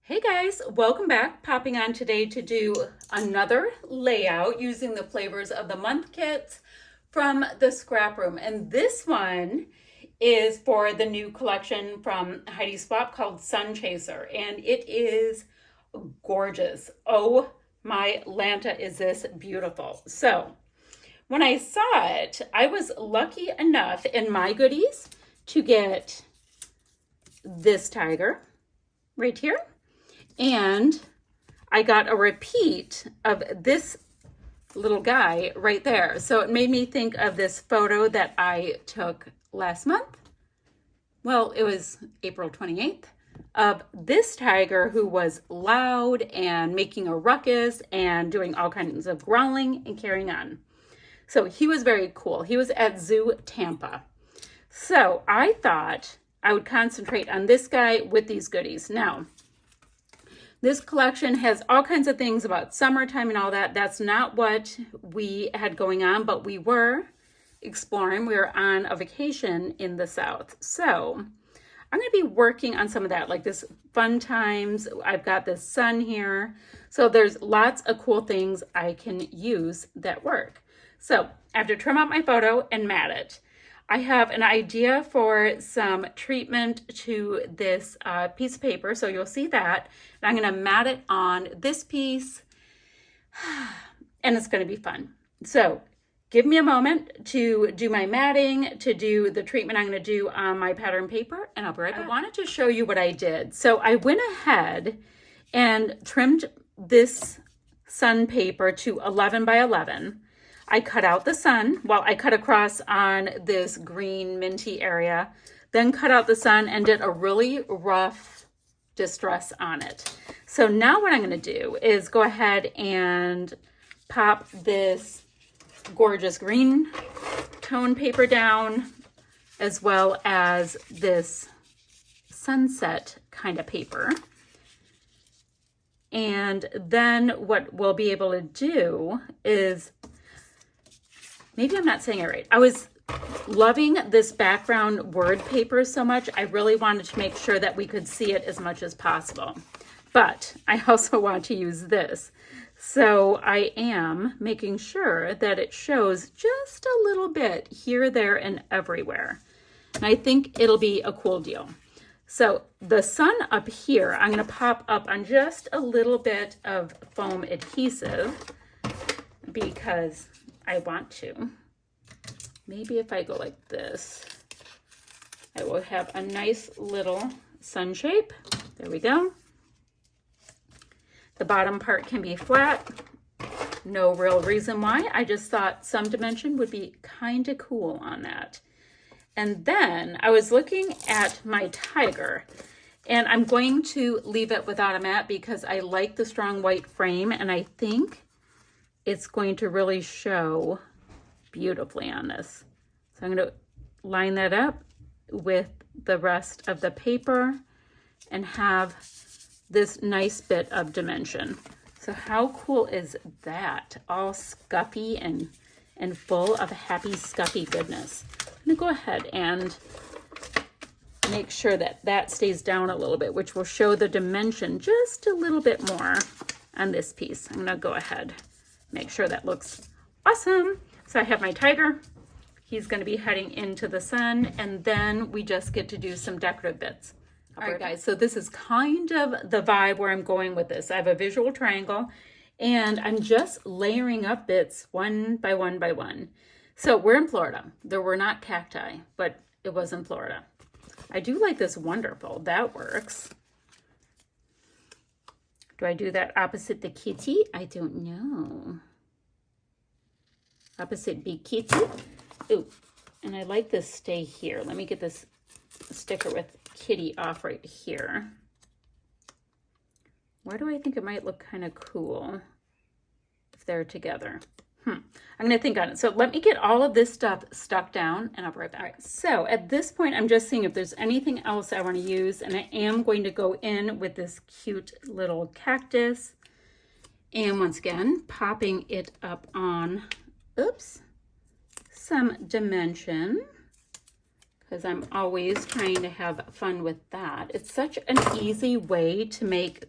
Hey guys, welcome back. Popping on today to do another layout using the Flavors of the Month kits from the Scrap Room. And this one is for the new collection from Heidi Swapp called Sun Chaser. And it is gorgeous. Oh my Lanta, is this beautiful. So when I saw it, I was lucky enough in my goodies to get this tiger right here. And I got a repeat of this little guy right there. So it made me think of this photo that I took last month. Well, it was April 28th of this tiger who was loud and making a ruckus and doing all kinds of growling and carrying on. So he was very cool. He was at Zoo Tampa. So I thought I would concentrate on this guy with these goodies. Now, this collection has all kinds of things about summertime and all that. That's not what we had going on, but we were exploring. We were on a vacation in the South. So I'm going to be working on some of that, like this fun times. I've got this sun here. So there's lots of cool things I can use that work. So I have to trim out my photo and mat it. I have an idea for some treatment to this piece of paper, so you'll see that. And I'm going to mat it on this piece, and it's going to be fun. So give me a moment to do my matting, to do the treatment I'm going to do on my pattern paper, and I'll be right back. I wanted to show you what I did. So I went ahead and trimmed this sun paper to 11 by 11. I cut out the sun. Well, I cut across on this green minty area, then cut out the sun and did a really rough distress on it. So now what I'm going to do is go ahead and pop this gorgeous green tone paper down, as well as this sunset kind of paper. And then what we'll be able to do is, maybe I'm not saying it right. I was loving this background word paper so much. I really wanted to make sure that we could see it as much as possible. But I also want to use this. So I am making sure that it shows just a little bit here, there, and everywhere. And I think it'll be a cool deal. So the sun up here, I'm going to pop up on just a little bit of foam adhesive because I want to. Maybe if I go like this, I will have a nice little sun shape. There we go. The bottom part can be flat. No real reason why. I just thought some dimension would be kind of cool on that. And then I was looking at my tiger, and I'm going to leave it without a mat because I like the strong white frame, and I think it's going to really show beautifully on this. So I'm going to line that up with the rest of the paper and have this nice bit of dimension. So how cool is that? All scuffy and full of happy scuffy goodness. I'm going to go ahead and make sure that that stays down a little bit, which will show the dimension just a little bit more on this piece. I'm going to go ahead, make sure that looks awesome. So I have my tiger. He's going to be heading into the sun, and then we just get to do some decorative bits. All right, guys, so this is kind of the vibe where I'm going with this. I have a visual triangle, and I'm just layering up bits one by one by one. So we're in Florida. There were not cacti, but it was in Florida. I do like this wonderful. That works. Do I do that opposite the kitty? I don't know. Opposite be kitty. Ooh, and I like this stay here. Let me get this sticker with kitty off right here. Where do I think it might look kind of cool if they're together? I'm going to think on it. So let me get all of this stuff stuck down, and I'll be right back. All right, so at this point, I'm just seeing if there's anything else I want to use, and I am going to go in with this cute little cactus. And once again, popping it up on, oops, some dimension, because I'm always trying to have fun with that. It's such an easy way to make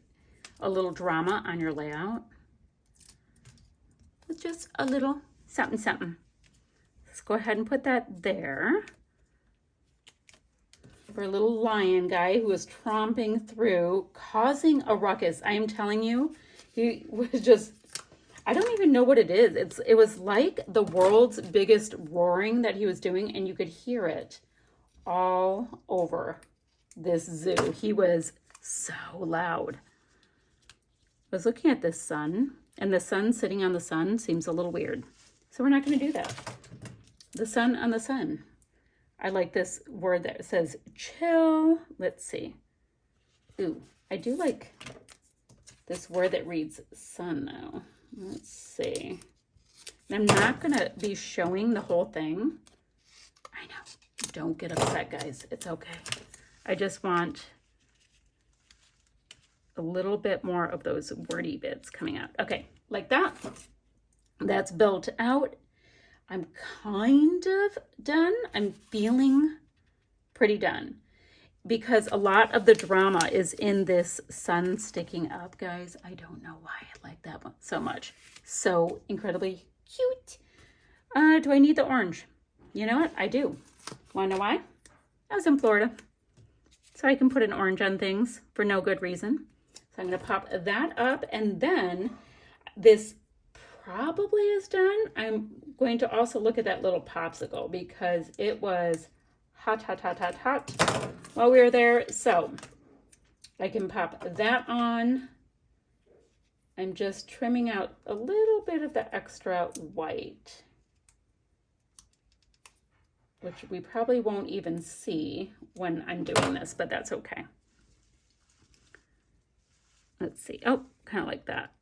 a little drama on your layout with just a little something, something. Let's go ahead and put that there. For a little lion guy who was tromping through, causing a ruckus. I am telling you, he was just, I don't even know what it is. It was like the world's biggest roaring that he was doing, and you could hear it all over this zoo. He was so loud. I was looking at this sun, and the sun sitting on the sun seems a little weird. So we're not going to do that. The sun on the sun. I like this word that says chill. Let's see. Ooh, I do like this word that reads sun though. Let's see. And I'm not going to be showing the whole thing. I know. Don't get upset, guys. It's okay. I just want a little bit more of those wordy bits coming out. Okay, like that. That's built out. I'm kind of done. I'm feeling pretty done because a lot of the drama is in this sun sticking up, guys. I don't know why I like that one so much. So incredibly cute. Do I need the orange? You know what? I do. Want to know why? I was in Florida. So I can put an orange on things for no good reason. So I'm going to pop that up, and then this probably is done. I'm going to also look at that little popsicle because it was hot, hot, hot, hot, hot while we were there. So I can pop that on. I'm just trimming out a little bit of the extra white, which we probably won't even see when I'm doing this, but that's okay. Let's see. Oh, kind of like that.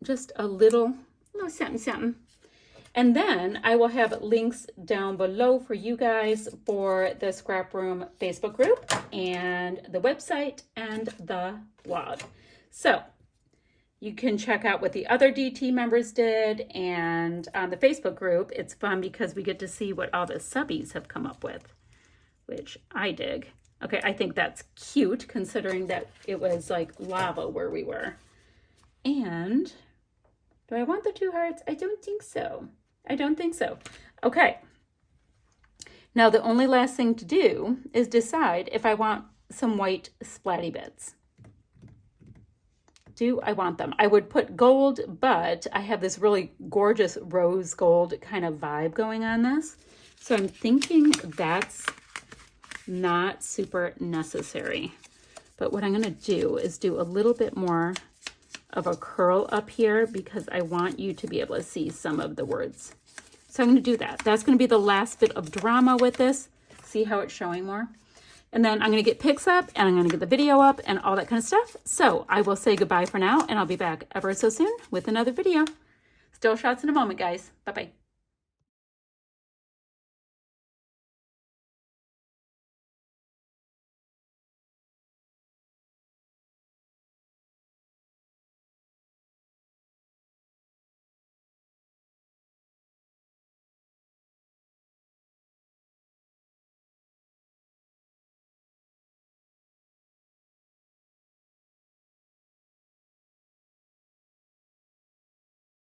Just a little something, something. And then I will have links down below for you guys for the ScrapRoom Facebook group and the website and the blog. So you can check out what the other DT members did. And on the Facebook group, it's fun because we get to see what all the subbies have come up with, which I dig. Okay, I think that's cute considering that it was like lava where we were. And do I want the 2 hearts? I don't think so. I don't think so. Okay. Now the only last thing to do is decide if I want some white splatty bits. Do I want them? I would put gold, but I have this really gorgeous rose gold kind of vibe going on this. So I'm thinking that's not super necessary. But what I'm going to do is do a little bit more of a curl up here because I want you to be able to see some of the words. So I'm going to do that. That's going to be the last bit of drama with this. See how it's showing more? And then I'm going to get pics up and I'm going to get the video up and all that kind of stuff. So I will say goodbye for now and I'll be back ever so soon with another video. Still shots in a moment, guys. Bye-bye.